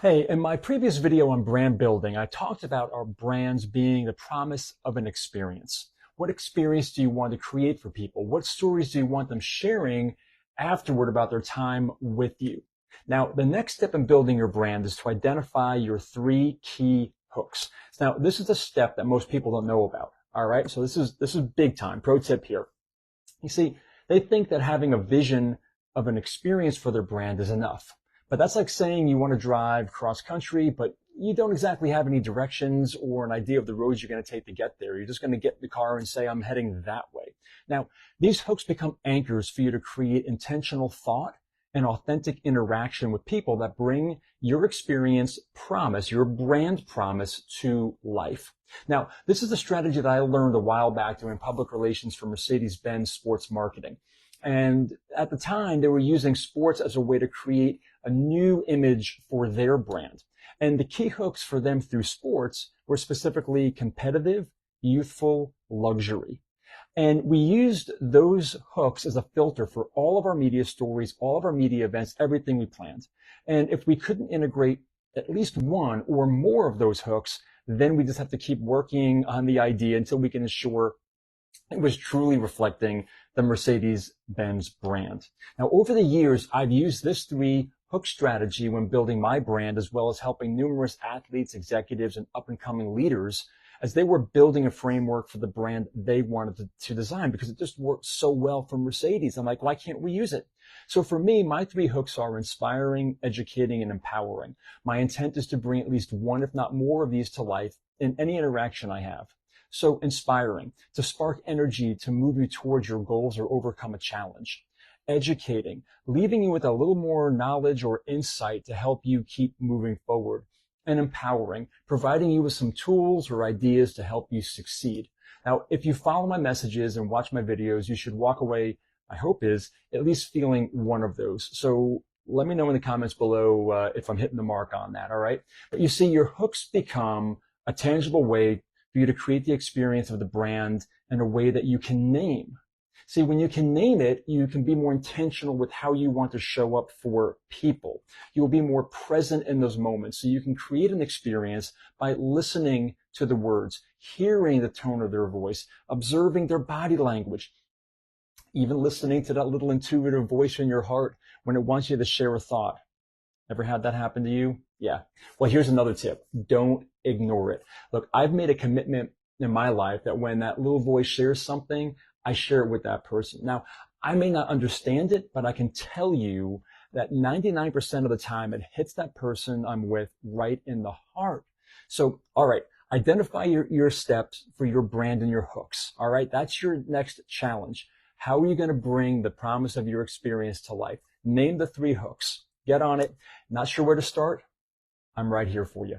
Hey, in my previous video on brand building, I talked about our brands being the promise of an experience. What experience do you want to create for people? What stories do you want them sharing afterward about their time with you? Now, the next step in building your brand is to identify your three key hooks. Now, this is a step that most people don't know about. All right. So this is big time. Pro tip here. You see, they think that having a vision of an experience for their brand is enough. But that's like saying you want to drive cross country, but you don't exactly have any directions or an idea of the roads you're going to take to get there. You're just going to get in the car and say, I'm heading that way. Now, these hooks become anchors for you to create intentional thought and authentic interaction with people that bring your experience promise, your brand promise to life. Now, this is a strategy that I learned a while back doing public relations for Mercedes-Benz sports marketing. And at the time, they were using sports as a way to create a new image for their brand. And the key hooks for them through sports were specifically competitive, youthful, luxury. And we used those hooks as a filter for all of our media stories, all of our media events, everything we planned. And if we couldn't integrate at least one or more of those hooks, then we just have to keep working on the idea until we can ensure it was truly reflecting the Mercedes-Benz brand. Now, over the years, I've used this three hook strategy when building my brand, as well as helping numerous athletes, executives, and up-and-coming leaders as they were building a framework for the brand they wanted to design, because it just worked so well for Mercedes. I'm like, why can't we use it? So for me, my three hooks are inspiring, educating, and empowering. My intent is to bring at least one, if not more, of these to life in any interaction I have. So inspiring, to spark energy to move you towards your goals or overcome a challenge. Educating, leaving you with a little more knowledge or insight to help you keep moving forward. And empowering, providing you with some tools or ideas to help you succeed. Now, if you follow my messages and watch my videos, you should walk away, I hope is, at least feeling one of those. So let me know in the comments below if I'm hitting the mark on that, all right? But you see, your hooks become a tangible way for you to create the experience of the brand in a way that you can name. See, when you can name it, you can be more intentional with how you want to show up for people. You will be more present in those moments. So you can create an experience by listening to the words, hearing the tone of their voice, observing their body language, even listening to that little intuitive voice in your heart when it wants you to share a thought. Ever had that happen to you? Yeah. Well, here's another tip. Don't ignore it. Look, I've made a commitment in my life that when that little voice shares something, I share it with that person. Now, I may not understand it, but I can tell you that 99% of the time it hits that person I'm with right in the heart. So, all right, identify your steps for your brand and your hooks. All right, that's your next challenge. How are you going to bring the promise of your experience to life? Name the three hooks. Get on it. Not sure where to start? I'm right here for you.